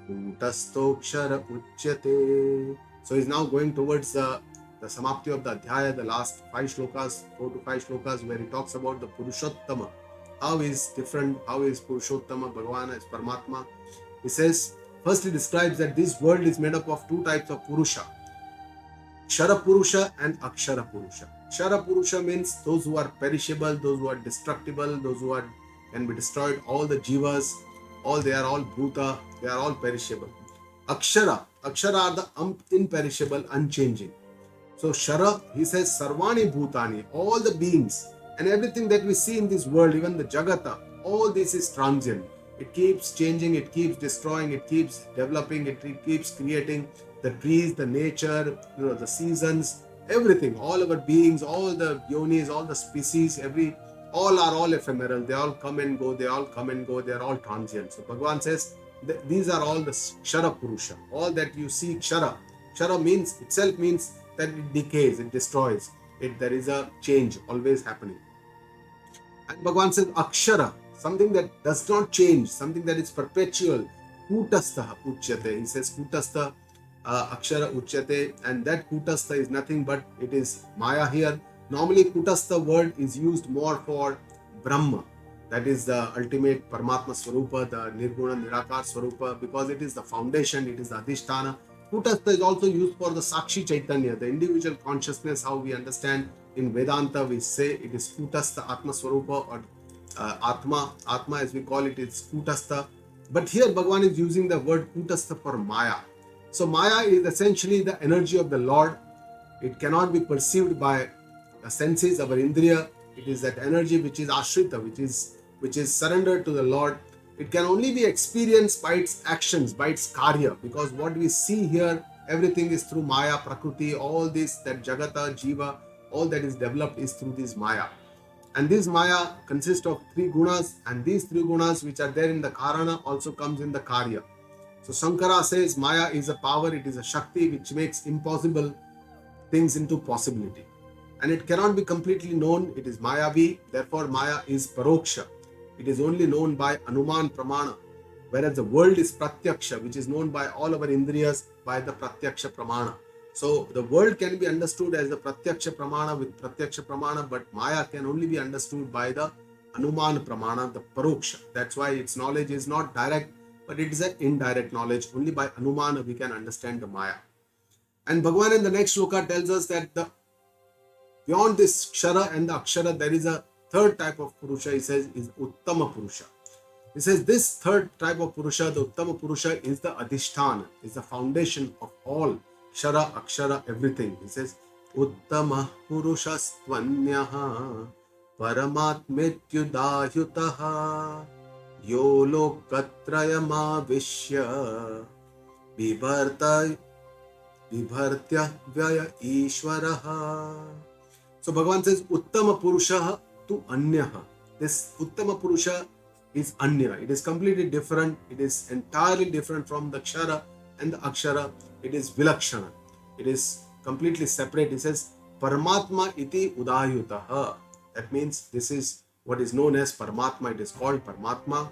Kutastokshara Uchyate. So he's now going towards the Samapti of the Adhyaya, the last 4 to 5 shlokas, where he talks about the Purushottama. How is different, how is Purushottama, Bhagavan is Paramatma. He says, first he describes that this world is made up of 2 types of Purusha. Kshara Purusha and Akshara Purusha. Kshara Purusha means those who are perishable, those who are destructible, those who can be destroyed, all the Jivas, they are all Bhuta, they are all perishable. Akshara are the imperishable, unchanging. So Shara, he says, Sarvani Bhutani, all the beings, and everything that we see in this world, even the Jagata, all this is transient. It keeps changing, it keeps destroying, it keeps developing, it keeps creating. The trees, the nature, the seasons, everything, all our beings, all the yonis, all the species, all are all ephemeral. They all come and go, they are all transient. So Bhagavan says, these are all the Kshara Purusha. All that you see, Kshara means that it decays, it destroys. There is a change always happening. And Bhagavan says Akshara, something that does not change, something that is perpetual. Kutastha Uchyate. He says Kutastha Akshara Uchyate, and that Kutastha is nothing but it is Maya here. Normally Kutastha word is used more for Brahma, that is the ultimate Paramatma Swarupa, the Nirguna Nirakar Swarupa, because it is the foundation, it is the Adhisthana. Kutastha is also used for the Sakshi Chaitanya, the individual consciousness, how we understand in Vedanta we say it is Kutastha Atma Swarupa or Atma as we call it is Kutastha. But here Bhagavan is using the word Kutastha for Maya. So Maya is essentially the energy of the Lord. It cannot be perceived by the senses, our Indriya. It is that energy which is Ashrita, which is surrendered to the Lord. It can only be experienced by its actions, by its karya, because what we see here, everything is through Maya, Prakriti, all this, that Jagata, Jiva, all that is developed is through this Maya. And this Maya consists of three gunas, and these three gunas which are there in the Karana also comes in the Karya. So Shankara says Maya is a power, it is a Shakti which makes impossible things into possibility. And it cannot be completely known, it is Mayavi, therefore Maya is Paroksha. It is only known by Anuman Pramana, whereas the world is Pratyaksha, which is known by all our Indriyas by the Pratyaksha Pramana. So the world can be understood as the Pratyaksha Pramana with Pratyaksha Pramana, but Maya can only be understood by the Anuman Pramana, the Paroksha. That's why its knowledge is not direct, but it is an indirect knowledge. Only by Anumana we can understand the Maya. And Bhagavan in the next shloka tells us that beyond this Kshara and the Akshara, there is a third type of Purusha, he says, is Uttama Purusha. He says this third type of Purusha, the Uttama Purusha, is the Adhisthana, is the foundation of all Kshara, Akshara, everything. He says, Uttama Purushastvanyaha Paramatmetyudayutaha Yo Lokatrayamavishya Vibhartya Vyaya Ishwaraha. So Bhagavan says, Uttama Purusha tu Anyaha. This Uttama Purusha is Anya. It is completely different. It is entirely different from the Kshara and the Akshara. It is Vilakshana. It is completely separate. It says, Paramatma iti Udayutaha. That means this is what is known as Paramatma. It is called Paramatma.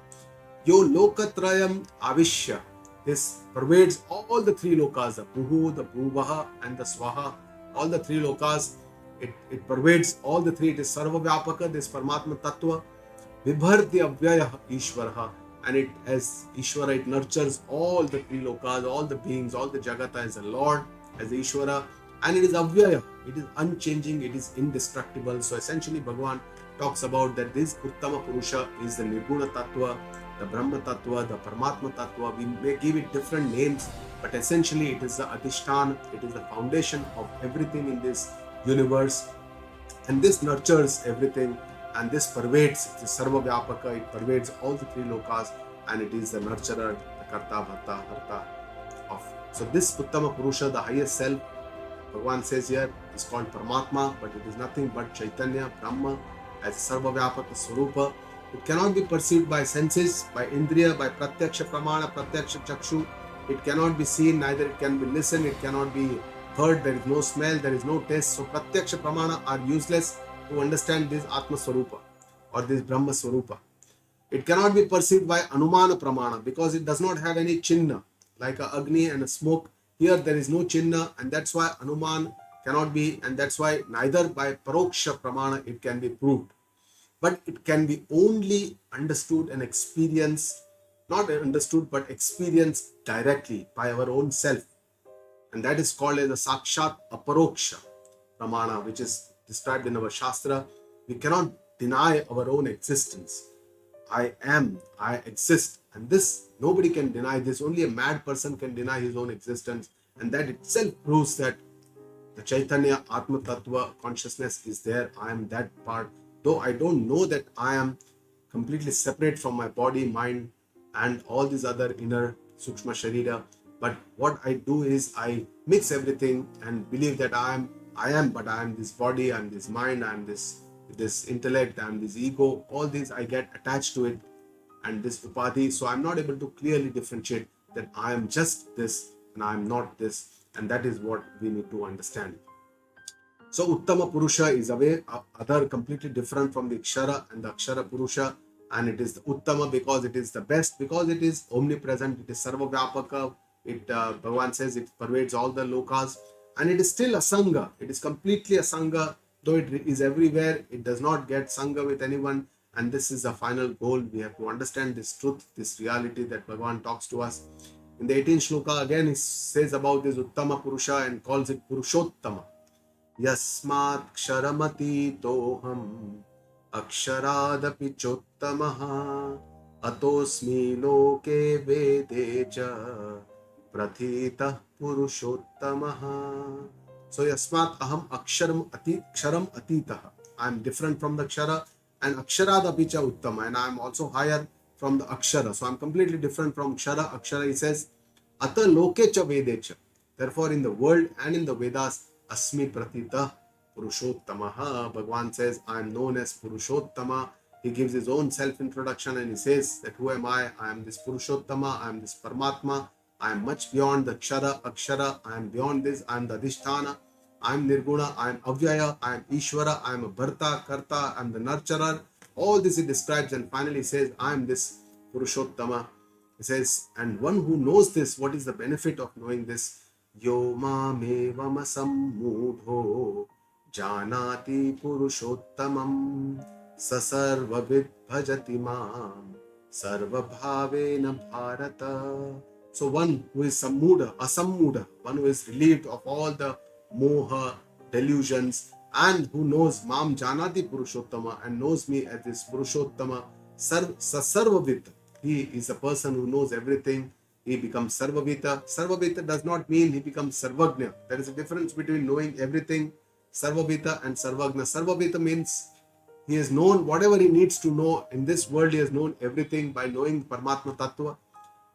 Yo Lokatrayam Avishya. This pervades all the three lokas, the Puhu, the Bhuvaha, and the Swaha. All the three lokas, it pervades all the three. It is Sarva Vyapaka, this Paramatma Tattva. Vibharti Avyaya Ishwaraha. And it, as Ishwara, it nurtures all the three lokas, all the beings, all the Jagata as a Lord, as the Ishwara. And it is Avyaya. It is unchanging. It is indestructible. So essentially, Bhagavan talks about that this Uttama Purusha is the Nirguna Tattva, the Brahma Tattva, the Paramatma Tattva. We may give it different names, but essentially it is the Adhisthana, it is the foundation of everything in this universe. And this nurtures everything, and this pervades, it is Sarva Vyapaka, it pervades all the three lokas, and it is the nurturer, the Karta, Bharta, Harta of. So this Uttama Purusha, the highest self, Bhagavan says here, is called Paramatma, but it is nothing but Chaitanya, Brahma, as Sarva Vyapaka Swarupa. It cannot be perceived by senses, by Indriya, by Pratyaksha Pramana, Pratyaksha Chakshu. It cannot be seen, neither it can be listened, it cannot be heard, there is no smell, there is no taste. So Pratyaksha Pramana are useless to understand this Atma Swarupa or this Brahma Swarupa. It cannot be perceived by Anumana Pramana because it does not have any Chinna, like a Agni and a smoke. Here there is no Chinna, and that's why Anuman cannot be, and that's why neither by Paroksha Pramana it can be proved. But it can be only understood and experienced, not understood, but experienced directly by our own self. And that is called as the Sakshat Aparoksha Pramana, which is described in our Shastra. We cannot deny our own existence. I am, I exist. And this, nobody can deny this. Only a mad person can deny his own existence. And that itself proves that the Chaitanya Atma Tattva consciousness is there. I am that part. Though I don't know that I am completely separate from my body, mind, and all these other inner Sukshma Sharira. But what I do is I mix everything and believe that I am, but I am this body, I am this mind, I am this intellect, I am this ego. All these I get attached to it, and this upadhi. So I'm not able to clearly differentiate that I am just this and I am not this. And that is what we need to understand. So Uttama Purusha is other completely different from the Kshara and the Akshara Purusha, and it is the Uttama because it is the best, because it is omnipresent, it is Sarva Vyapaka. It Bhagavan says it pervades all the lokas, and it is still a Sangha. It is completely a Sangha, though it is everywhere. It does not get Sangha with anyone, and this is the final goal. We have to understand this truth, this reality that Bhagavan talks to us. In the 18th shloka, again he says about this Uttama Purusha and calls it Purushottama. Yasmat ksharamati toham aksharaadapi chottamaha atosmi loke vedecha prathita purushottamaha. So yasmat aham ksharam atitaha. I am different from the kshara, and aksharadapi cha uttama, and I am also higher from the Akshara. So I'm completely different from Kshara. Akshara, he says, Ata lokecha vedecha. Therefore, in the world and in the Vedas, Asmi pratita Purushottamaha. Bhagwan says, I am known as Purushottama. He gives his own self-introduction and he says that who am I? I am this Purushottama, I am this Paramatma, I am much beyond the Kshara, Akshara, I am beyond this, I am the Adhisthana, I am Nirguna, I am Avyaya, I am Ishvara, I am a Bharta, Karta, I am the nurturer. All this he describes and finally says, I am this Purushottama. He says, and one who knows this, what is the benefit of knowing this? Yo mamevam mudho janati purushottamam sasarvavid bhajati mam sarvabhavena bharata. So one who is asammuda, one who is relieved of all the moha, delusions, and who knows mam janati purushottama and knows me as this purushottama, sasarvavid. He is a person who knows everything. He becomes Sarvavita. Sarvavita does not mean he becomes Sarvagna. There is a difference between knowing everything, Sarvavita, and Sarvagna. Sarvavita means he has known whatever he needs to know. In this world, he has known everything by knowing Paramatma Tattva.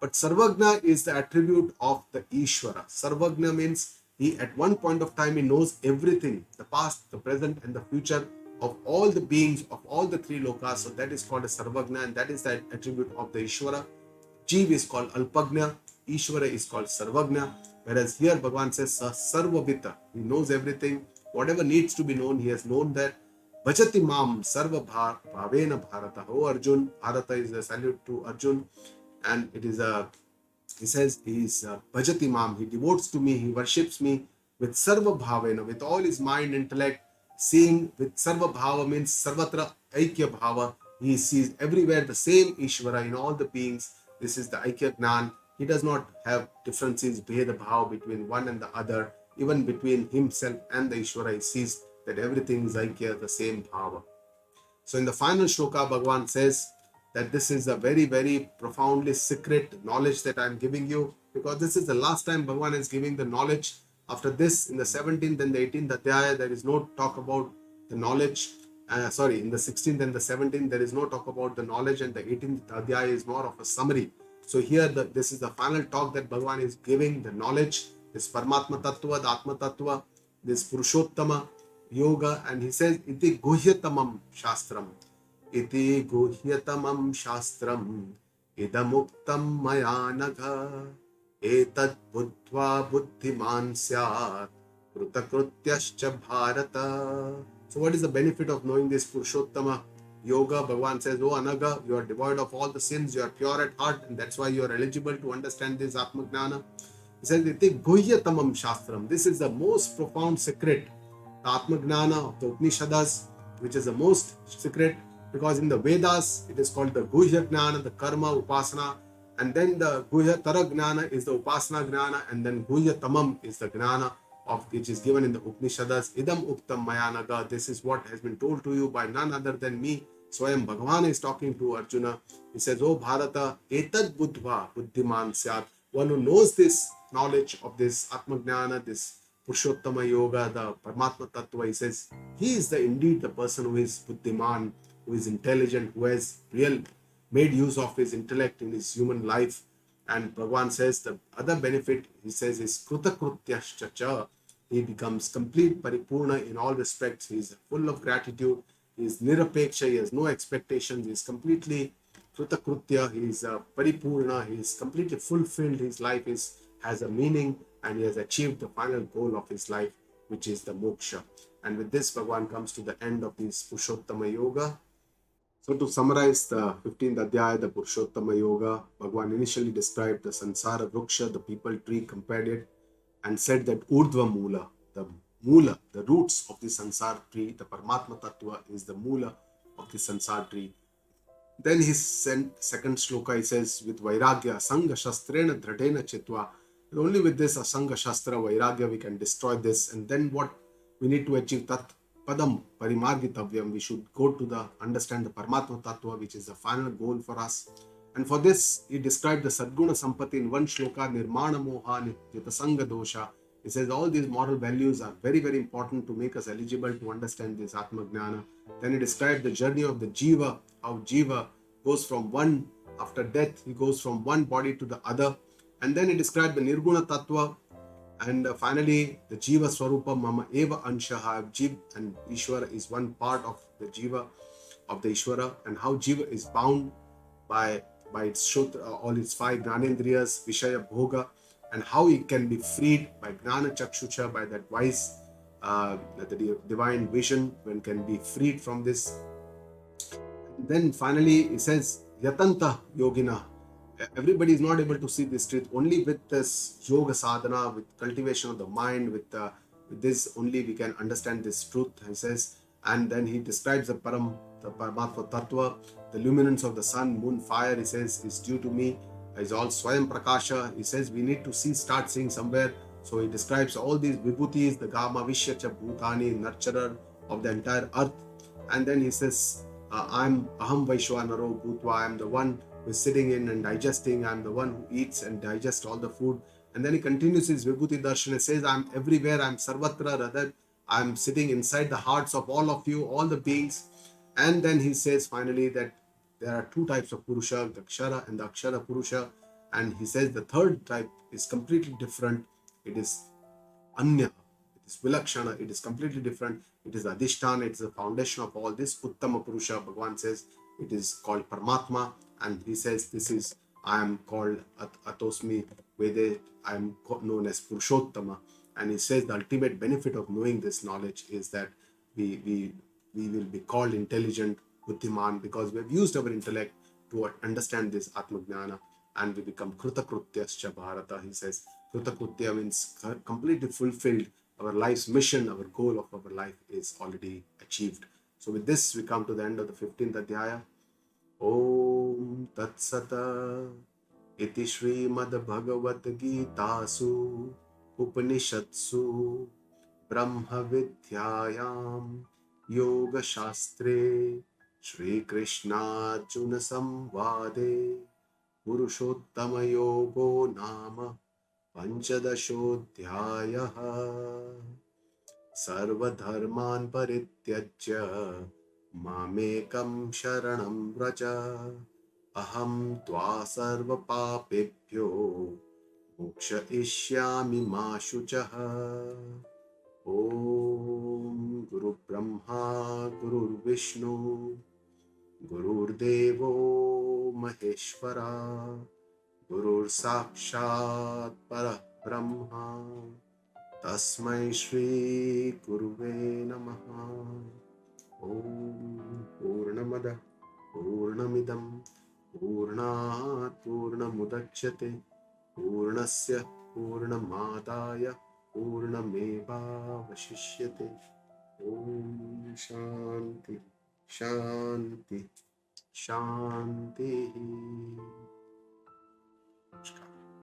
But Sarvagna is the attribute of the Ishvara. Sarvagna means he at one point of time he knows everything, the past, the present, and the future of all the beings of all the three lokas. So that is called a Sarvagna, and that is the attribute of the Ishvara. Jeev is called Alpagna, Ishvara is called Sarvagna, whereas here Bhagavan says Sarvavita. He knows everything, whatever needs to be known, he has known that. Bhajati Mam Sarva Bhavena Bharata. Oh Arjun, Bharata is a salute to Arjun, and it is he says he is Bhajati Mam, he devotes to me, he worships me with Sarva Bhavena, with all his mind, intellect, seeing with Sarva Bhava means Sarvatra Aikya Bhava. He sees everywhere the same Ishvara in all the beings. This is the Aikya Gnan. He does not have differences, Bheda Bhava between one and the other. Even between himself and the Ishvara, he sees that everything is Aikya, the same Bhava. So in the final shloka, Bhagavan says that this is a very, very profoundly secret knowledge that I am giving you, because this is the last time Bhagavan is giving the knowledge. After this, in the 17th and the 18th Adhyaya, there is no talk about the knowledge. In the 16th and the 17th, there is no talk about the knowledge, and the 18th Adhyaya is more of a summary. So here, this is the final talk that Bhagavan is giving, the knowledge, this Paramatma Tattva, the Atma Tattva, this Purushottama Yoga, and he says, Iti Guhyatamam Shastram. Iti Guhyatamam Shastram. Idamuktam Mayanagha. Etad Buddhva Buddhiman Syat. Krutakrutyaschya Bharata. So what is the benefit of knowing this Purushottama Yoga? Bhagavan says, oh Anaga, you are devoid of all the sins, you are pure at heart, and that's why you are eligible to understand this Atma Gnana. He says, Iti Guhyatamam Shastram. This is the most profound secret, the Atma Gnana of the Upanishads, which is the most secret, because in the Vedas, it is called the Guhya Gnana, the Karma, Upasana, and then the Guhya Tara Gnana is the Upasana Gnana, and then Guhya Tamam is the Gnana of which is given in the Upanishads. Idam Uktam Mayanaga. This is what has been told to you by none other than me. Swayam Bhagavan is talking to Arjuna. He says, oh Bharata, Etad Buddhva Buddhiman Syat. One who knows this knowledge of this Atma Gnana, this Purushottama Yoga, the Paramatma Tattva, he says, he is indeed the person who is Buddhiman, who is intelligent, who has made use of his intellect in his human life. And Bhagavan says the other benefit, he says, is Krutakrutyaschya. He becomes complete Paripurna in all respects. He is full of gratitude. He is Nirapeksha. He has no expectations. He is completely Krutakrutya. He is Paripurna. He is completely fulfilled. His life has a meaning, and he has achieved the final goal of his life, which is the moksha. And with this, Bhagavan comes to the end of this Purushottama Yoga. So to summarize the 15th Adhyaya, the Purushottama Yoga, Bhagavan initially described the Sansara Vriksha, the people tree, compared it, and said that Urdhva Mula, the roots of the Sansara tree, the Paramatma Tattva is the Mula of the Sansara tree. Then his second shloka, he says, with Vairagya, Asanga Shastrena Dhradena Chitva, and only with this Asanga Shastra Vairagya we can destroy this. And then what we need to achieve, Tat Padam Parimargitavyam, we should go to understand the Paramatma Tattva, which is the final goal for us. And for this, he described the Sadguna Sampati in one shloka, Nirmana Moha Nityatasanga Dosha. He says all these moral values are very, very important to make us eligible to understand this Atma Gnana. Then he described the journey of the Jiva, how Jiva goes from one after death, he goes from one body to the other. And then he described the Nirguna Tattva, and finally the Jiva Swarupa Mama Eva Anshaha. Jiv and Ishvara is one part of the Jiva, of the Ishvara, and how Jiva is bound by its Shutra, all its five Gnanendriyas, Vishaya Bhoga, and how he can be freed by Gnana Chakshucha, by that wise, the divine vision, when can be freed from this. Then finally he says, Yatanta Yogina. Everybody is not able to see this truth. Only with this yoga sadhana, with cultivation of the mind, with this only we can understand this truth, he says. And then he describes the Paramatma Tattva, the luminance of the sun, moon, fire, he says, is due to me, is all Swayam Prakasha. He says we need to start seeing somewhere. So he describes all these vibhutis, the Gama Vishyacha Bhutani, nurturer of the entire earth. And then he says, I'm Aham Vaishwanaro Bhutva, I'm the one who is sitting in and digesting, I'm the one who eats and digests all the food. And then he continues his Vibhuti Darshan and says, I'm everywhere, I'm Sarvatra, rather, I'm sitting inside the hearts of all of you, all the beings. And then he says finally that there are two types of Purusha, the Akshara and the Akshara Purusha. And he says the third type is completely different. It is Anya. It is Vilakshana. It is completely different. It is Adhishtana. It is the foundation of all this. Uttama Purusha, Bhagavan says, it is called Paramatma. And he says, this is, I am called Atosmi Vede. I am known as Purushottama. And he says the ultimate benefit of knowing this knowledge is that we will be called intelligent, Buddhiman, because we have used our intellect to understand this Atmajnana, and we become Krutakrutyascha Bharata. He says Krutakrutya means completely fulfilled. Our life's mission, our goal of our life is already achieved. So with this, we come to the end of the 15th Adhyaya. Om Tat Sata Iti Srimad Bhagavad Gitasu Upanishatsu Brahma Vidyayam Yoga Shastre Shri Krishna Arjuna Samvade Purushottama Yogo Nama Panchadashodhyayaha Sarvadharman Parityajya Mamekam Sharanam Vraja Aham Tva Sarva Papebhyo Moksha Ishyami Ma Shuchaha. Om Guru Brahma Guru Vishnu Gurur Devo Maheshwara Gurur Sakshat Para Brahma Tasmai Shri Guruve Namaha. Om Purnamada Purnamidam Purnat Purnamudachyate Purnasya Purnamadaya Purnameva Vashishyate. Om Shanti Shanti Shanti.